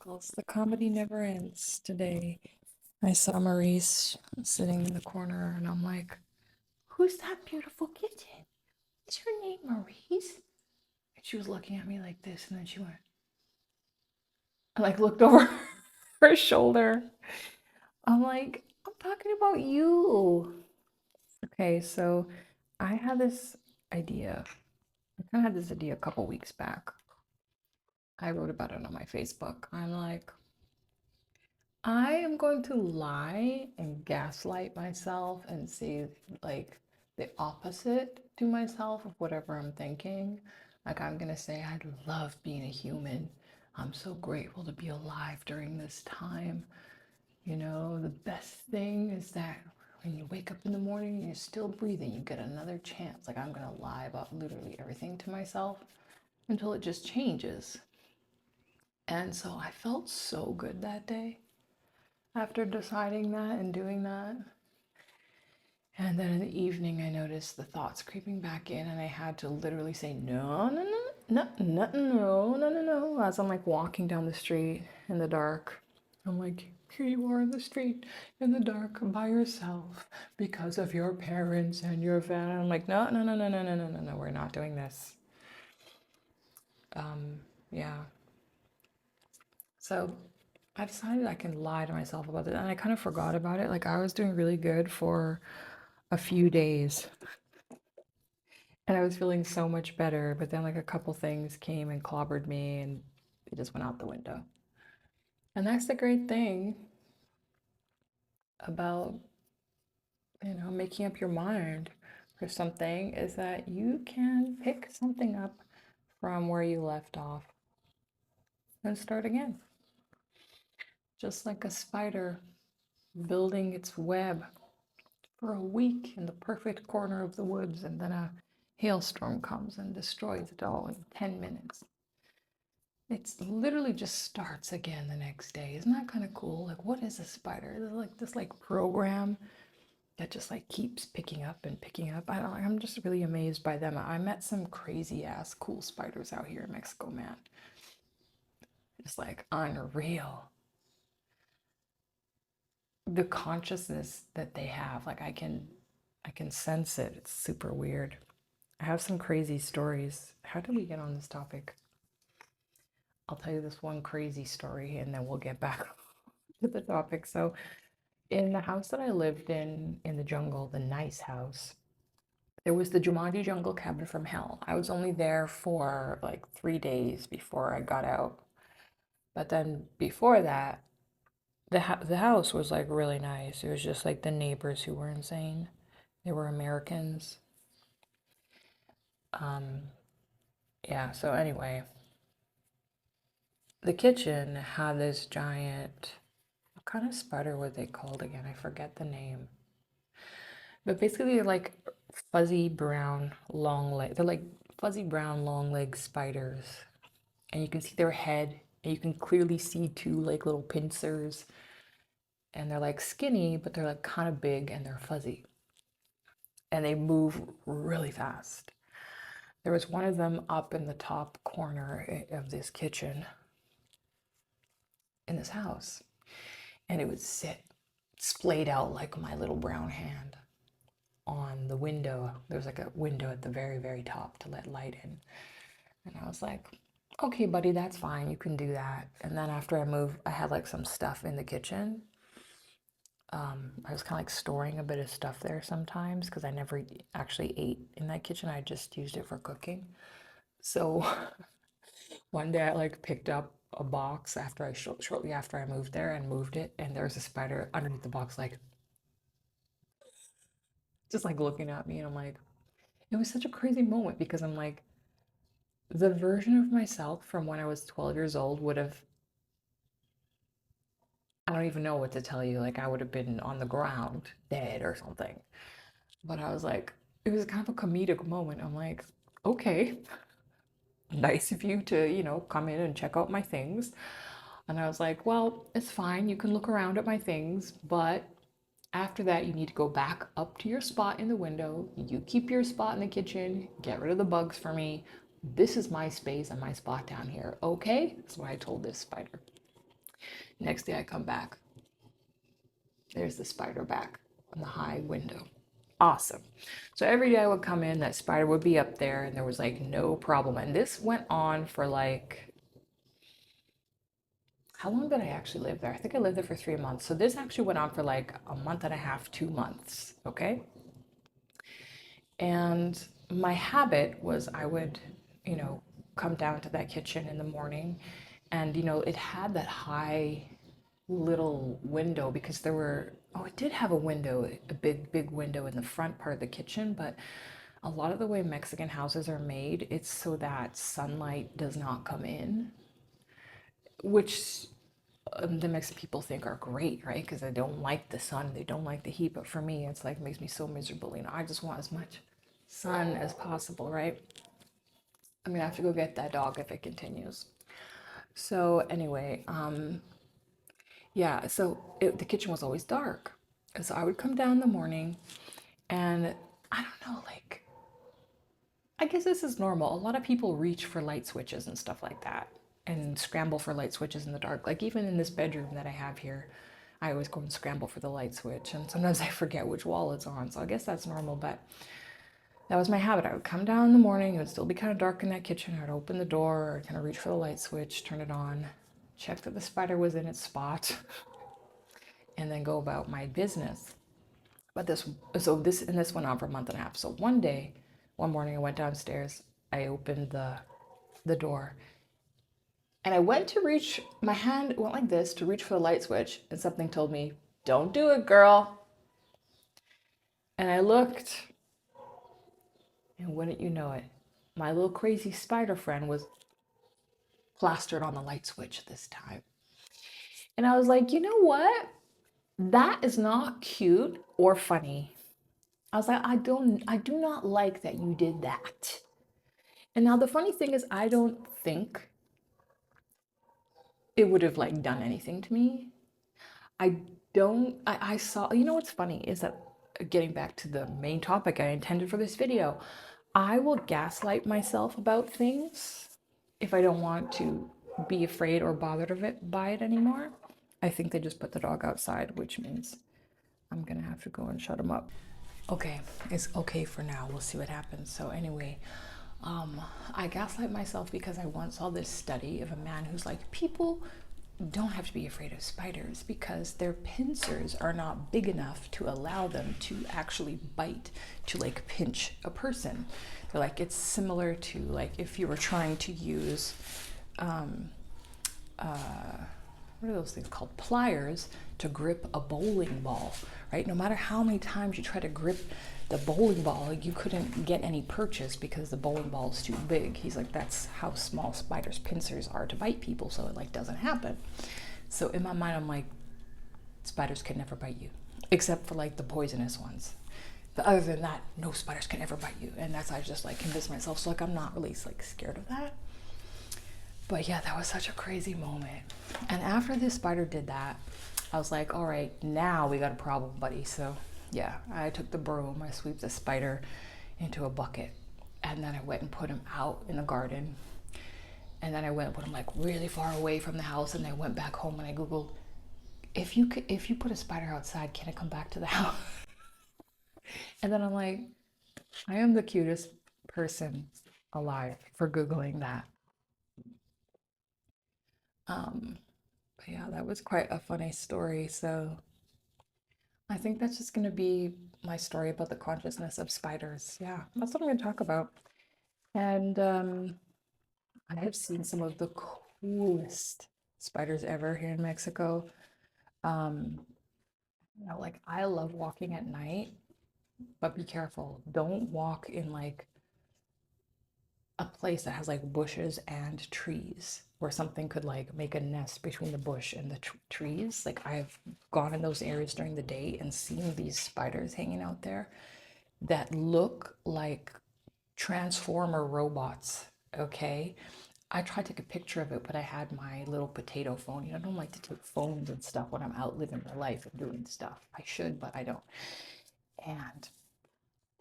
Miracles. The comedy never ends. Today, I saw Maurice sitting in the corner, and I'm like, "Who's that beautiful kitten? Is her name Maurice?" And she was looking at me like this, and then she went, I like looked over her shoulder. I'm like, "I'm talking about you." Okay, so I had this idea. I kind of had this idea a couple weeks back. I wrote about it on my Facebook. I'm like, I am going to lie and gaslight myself and say like the opposite to myself of whatever I'm thinking. Like I'm gonna say I love being a human. I'm so grateful to be alive during this time. You know, the best thing is that when you wake up in the morning and you're still breathing, you get another chance. Like I'm gonna lie about literally everything to myself until it just changes. And so I felt so good that day after deciding that and doing that. And then in the evening, I noticed the thoughts creeping back in, and I had to literally say, no, no, no, no, no, no, no, no, no, as I'm like walking down the street in the dark. I'm like, here you are in the street in the dark by yourself because of your parents and your family. I'm like, no, no, no, no, no, no, no, no, no, we're not doing this. Yeah. So I decided I can lie to myself about it, and I kind of forgot about it. Like I was doing really good for a few days, and I was feeling so much better, but then like a couple things came and clobbered me, and it just went out the window. And that's the great thing about, making up your mind for something is that you can pick something up from where you left off and start again. Just like a spider building its web for a week in the perfect corner of the woods, and then a hailstorm comes and destroys it all in 10 minutes. It's literally just starts again the next day. Isn't that kind of cool? Like, what is a spider? Is it like this like program that just like keeps picking up and picking up? I don't. I'm just really amazed by them. I met some crazy ass cool spiders out here in Mexico, man. It's like unreal. The consciousness that they have, like I can sense it. It's super weird. I have some crazy stories. How did we get on this topic? I'll tell you this one crazy story and then we'll get back to the topic. So, in the house that I lived in the jungle, the nice house, there was the Jumanji jungle cabin from hell. I was only there for like 3 days before I got out. But then before that, the house was like really nice. It was just like the neighbors who were insane. They were Americans. Um, yeah, so anyway, the kitchen had this giant, what kind of spider were they called again? I forget the name. But basically, they're like fuzzy brown long leg. They're like fuzzy brown long leg spiders, and you can see their head, and you can clearly see two like little pincers, and they're like skinny, but they're like kind of big, and they're fuzzy, and they move really fast. There was one of them up in the top corner of this kitchen in this house, and it would sit splayed out like my little brown hand on the window. There's like a window at the very, very top to let light in. And I was like, okay, buddy, that's fine. You can do that. And then after I moved, I had like some stuff in the kitchen. I was kind of like storing a bit of stuff there sometimes because I never actually ate in that kitchen. I just used it for cooking. So one day I like picked up a box after shortly after I moved there and moved it, and there was a spider underneath the box, like just like looking at me, and I'm like, it was such a crazy moment because I'm like, the version of myself from when I was 12 years old would have, I don't even know what to tell you. Like, I would have been on the ground, dead or something. But I was like, it was kind of a comedic moment. I'm like, okay, nice of you to, come in and check out my things. And I was like, well, it's fine. You can look around at my things, but after that, you need to go back up to your spot in the window. You keep your spot in the kitchen, get rid of the bugs for me. This is my space and my spot down here, okay? That's what I told this spider. Next day I come back. There's the spider back on the high window. Awesome. So every day I would come in, that spider would be up there, and there was like no problem. And this went on for like, how long did I actually live there? I think I lived there for 3 months. So this actually went on for like a month and a half, 2 months. Okay. And my habit was I would, you know, come down to that kitchen in the morning, and, you know, it had that high little window because there were, oh, it did have a window, a big window in the front part of the kitchen, but a lot of the way Mexican houses are made, it's so that sunlight does not come in, which the Mexican people think are great, right? Because they don't like the sun, they don't like the heat. But for me, it's like makes me so miserable. You know, I just want as much sun as possible, right? I'm gonna have to go get that dog if it continues. So anyway, yeah. The kitchen was always dark, and so I would come down in the morning, and I don't know, like, I guess this is normal. A lot of people reach for light switches and stuff like that and scramble for light switches in the dark. Like, even in this bedroom that I have here, I always go and scramble for the light switch. And sometimes I forget which wall it's on. So I guess that's normal. But that was my habit. I would come down in the morning. It would still be kind of dark in that kitchen. I would open the door, kind of reach for the light switch, turn it on, check that the spider was in its spot, and then go about my business. But this went on for a month and a half. So one morning, I went downstairs. I opened the door, and I went to reach. My hand went like this to reach for the light switch, and something told me, "Don't do it, girl." And I looked, and wouldn't you know it, my little crazy spider friend was plastered on the light switch this time. And I was like, you know what? That is not cute or funny. I was like, I do not like that you did that. And now the funny thing is, I don't think it would have like done anything to me. I I saw, you know what's funny is that, getting back to the main topic I intended for this video, I will gaslight myself about things if I don't want to be afraid or bothered by it anymore. I think they just put the dog outside, which means I'm gonna have to go and shut him up. Okay, it's okay for now. We'll see what happens. So anyway, I gaslight myself because I once saw this study of a man who's like, people don't have to be afraid of spiders because their pincers are not big enough to allow them to actually bite, to like pinch a person. They're like, it's similar to like if you were trying to use what are those things called, pliers, to grip a bowling ball, right? No matter how many times you try to grip the bowling ball, you couldn't get any purchase because the bowling ball is too big. He's like, that's how small spiders' pincers are to bite people, so it like doesn't happen. So in my mind, I'm like, spiders can never bite you, except for like the poisonous ones. But other than that, no spiders can ever bite you. And that's how I just like convince myself. So like I'm not really like scared of that. But yeah, that was such a crazy moment. And after this spider did that, I was like, all right, now we got a problem, buddy. So yeah, I took the broom, I swept the spider into a bucket, and then I went and put him out in the garden. And then I went and put him like really far away from the house. And I went back home and I Googled, if you put a spider outside, can it come back to the house? And then I'm like, I am the cutest person alive for Googling that. Um, but yeah, that was quite a funny story. So I think that's just going to be my story about the consciousness of spiders. Yeah, that's what I'm going to talk about. And I have seen some of the coolest spiders ever here in Mexico. Um, you know, like I love walking at night, but be careful. Don't walk in like a place that has like bushes and trees where something could like make a nest between the bush and the trees. Like I've gone in those areas during the day and seen these spiders hanging out there that look like transformer robots. Okay, I tried to take a picture of it, but I had my little potato phone. You know, I don't like to take phones and stuff when I'm out living my life and doing stuff. I should, but I don't. And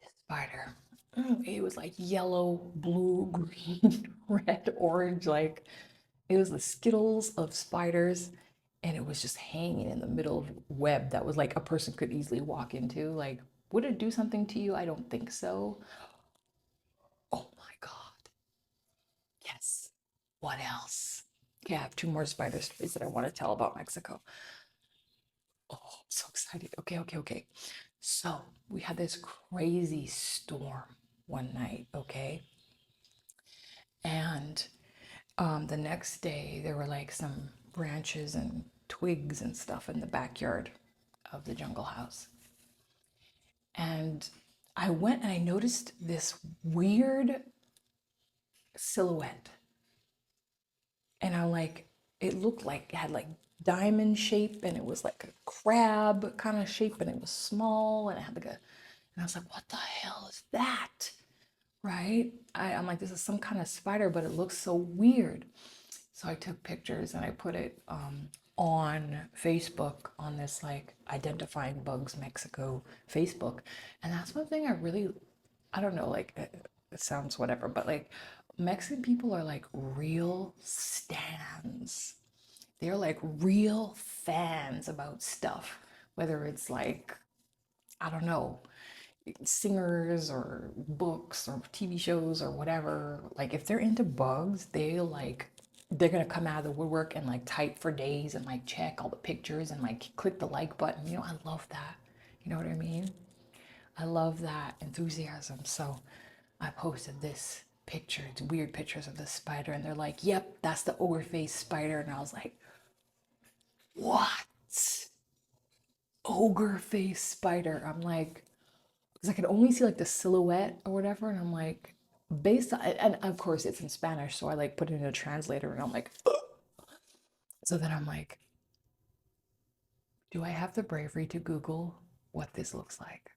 this spider, it was like yellow, blue, green, red, orange. Like it was the Skittles of spiders. and it was just hanging in the middle of web that was like a person could easily walk into. Like, would it do something to you? I don't think so. Oh my God. Yes. What else? Okay, I have two more spider stories that I want to tell about Mexico. Oh, I'm so excited. Okay, okay, okay. So we had this crazy storm one night, okay? And the next day, there were like some branches and twigs and stuff in the backyard of the jungle house. And I went and I noticed this weird silhouette. And I like, it looked like it had like diamond shape and it was like a crab kind of shape and it was small and it had like a, and I was like, what the hell is that? Right? I'm like, this is some kind of spider, but it looks so weird. So I took pictures and I put it on Facebook on this like Identifying Bugs Mexico Facebook. And that's one thing I really, I don't know, like it sounds whatever, but like Mexican people are like real stans. They're like real fans about stuff, whether it's like, I don't know, singers or books or TV shows or whatever. Like if they're into bugs, they're gonna come out of the woodwork and like type for days and like check all the pictures and like click the like button. You know, I love that. You know what I mean? I love that enthusiasm. So I posted this picture, it's weird pictures of this spider, and they're like, yep, that's the ogre face spider. And I was like, what? Ogre face spider. I'm like, because I could only see like the silhouette or whatever, and I'm like, based on, and of course it's in Spanish, so I like put it in a translator, and I'm like, ugh. So then I'm like, do I have the bravery to Google what this looks like?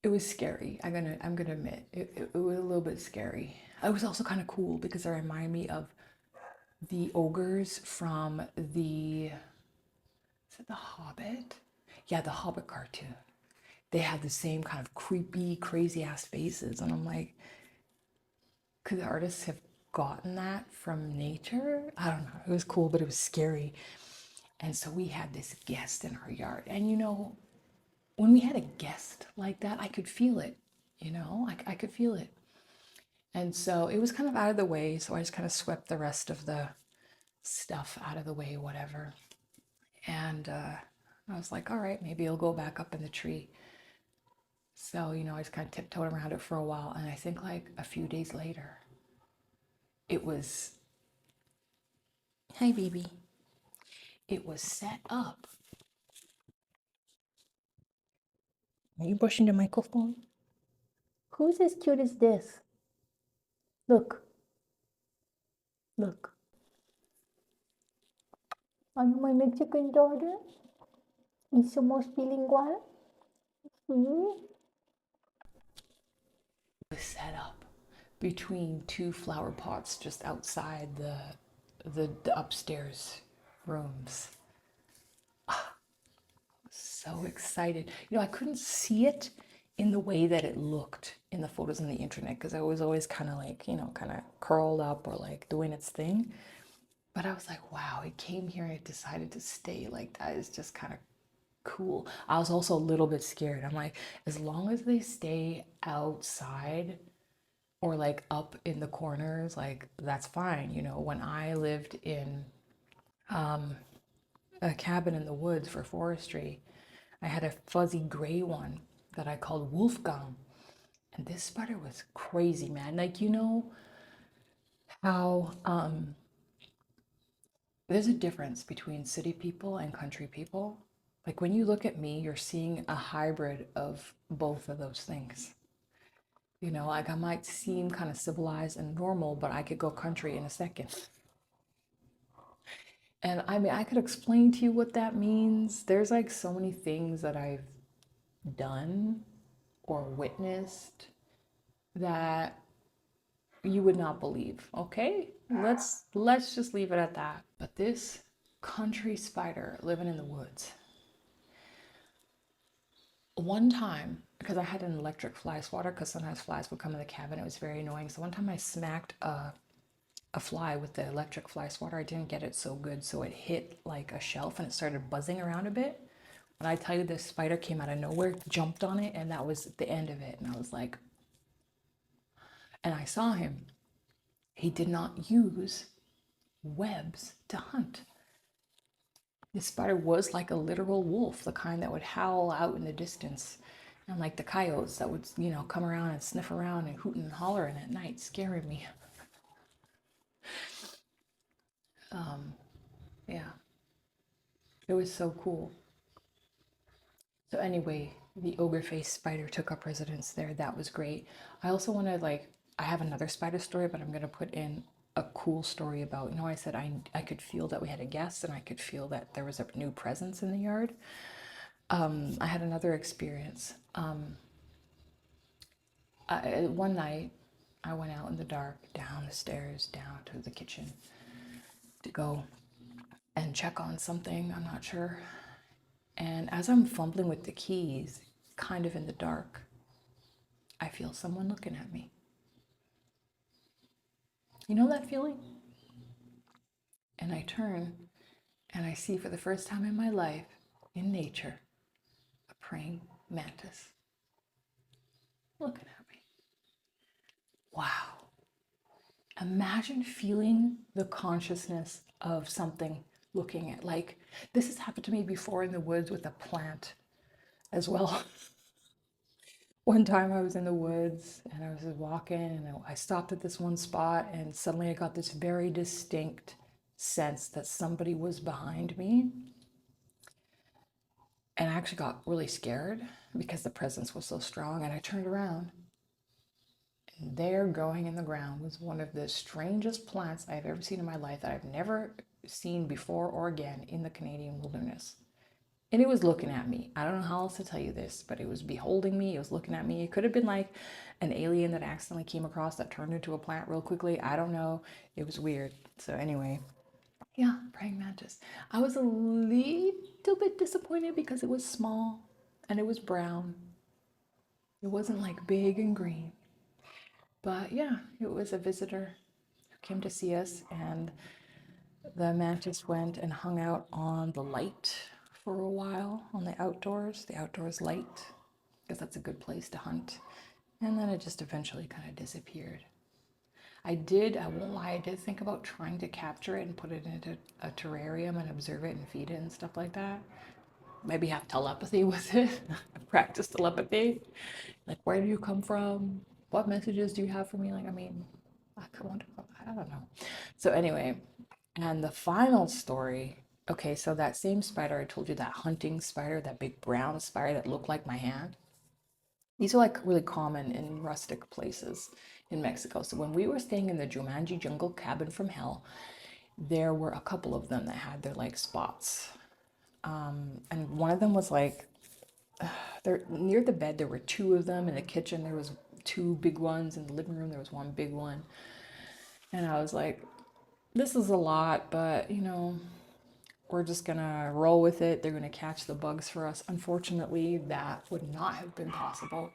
It was scary. I'm gonna admit it was a little bit scary. It was also kind of cool because it reminded me of the ogres from the, is it the Hobbit? Yeah, the Hobbit cartoon. They had the same kind of creepy, crazy ass faces, and I'm like, could the artists have gotten that from nature? I don't know. It was cool, but it was scary. And so we had this guest in our yard. And you know, when we had a guest like that, I could feel it. You know, I could feel it. And so it was kind of out of the way. So I just kind of swept the rest of the stuff out of the way, whatever. And I was like, all right, maybe it'll go back up in the tree. So, you know, I just kind of tiptoed around it for a while. And I think like a few days later, it was, hi, baby. It was set up. Are you brushing the microphone? Who's as cute as this? Look, look. Are you my Mexican daughter? ¿Y somos bilingual? Hmm? Was set up between two flower pots just outside the upstairs rooms. So excited. You know, I couldn't see it in the way that it looked in the photos on the internet because I was always kind of like, you know, kind of curled up or like doing its thing. But I was like, wow, it came here and it decided to stay like that is just kind of cool. I was also a little bit scared. I'm like, as long as they stay outside or like up in the corners, like that's fine. You know, when I lived in a cabin in the woods for forestry, I had a fuzzy gray one that I called Wolfgang. And this spider was crazy, man. Like, you know how there's a difference between city people and country people. Like when you look at me, you're seeing a hybrid of both of those things. You know, like I might seem kind of civilized and normal, but I could go country in a second. And I mean, I could explain to you what that means. There's like so many things that I've done or witnessed that you would not believe. Okay? Let's just leave it at that. But this country spider living in the woods. One time, because I had an electric fly swatter, because sometimes flies would come in the cabin, it was very annoying. So one time I smacked a fly with the electric fly swatter. I didn't get it so good, so it hit like a shelf and it started buzzing around a bit. When I tell you this spider came out of nowhere, jumped on it, and that was the end of it. And I was like, and I saw him. He did not use webs to hunt. This spider was like a literal wolf, the kind that would howl out in the distance. And like the coyotes that would, come around and sniff around and hooting and hollering at night, scaring me. Yeah, it was so cool. So anyway, the ogre faced spider took up residence there. That was great. I also want to I have another spider story, but I'm going to put in a cool story about, I said I could feel that we had a guest and I could feel that there was a new presence in the yard. I had another experience. One night, I went out in the dark, down the stairs, down to the kitchen to go and check on something. I'm not sure. And as I'm fumbling with the keys, kind of in the dark, I feel someone looking at me. You know that feeling? And I turn and I see for the first time in my life, in nature, a praying mantis looking at me. Wow. Imagine feeling the consciousness of something looking at, this has happened to me before in the woods with a plant as well. One time I was in the woods and I was just walking and I stopped at this one spot and suddenly I got this very distinct sense that somebody was behind me. And I actually got really scared because the presence was so strong. And I turned around and there, growing in the ground, was one of the strangest plants I've ever seen in my life that I've never seen before or again in the Canadian wilderness. And it was looking at me. I don't know how else to tell you this, but it was beholding me. It was looking at me. It could have been like an alien that accidentally came across that turned into a plant real quickly. I don't know. It was weird. So anyway, yeah, praying mantis. I was a little bit disappointed because it was small and it was brown. It wasn't like big and green. But yeah, it was a visitor who came to see us, and the mantis went and hung out on the light for a while, on the outdoors light, because that's a good place to hunt. And then it just eventually kind of disappeared. I won't lie, I did think about trying to capture it and put it into a terrarium and observe it and feed it and stuff like that. Maybe have telepathy with it, practice telepathy. Like, where do you come from? What messages do you have for me? I don't know. So anyway, and the final story. Okay, so that same spider I told you, that hunting spider, that big brown spider that looked like my hand. These are like really common in rustic places in Mexico. So when we were staying in the Jumanji Jungle Cabin from Hell, there were a couple of them that had their like spots. And one of them was like, there near the bed, there were two of them. In the kitchen, there was two big ones. In the living room, there was one big one. And I was like, this is a lot, but we're just gonna roll with it. They're gonna catch the bugs for us. Unfortunately, that would not have been possible.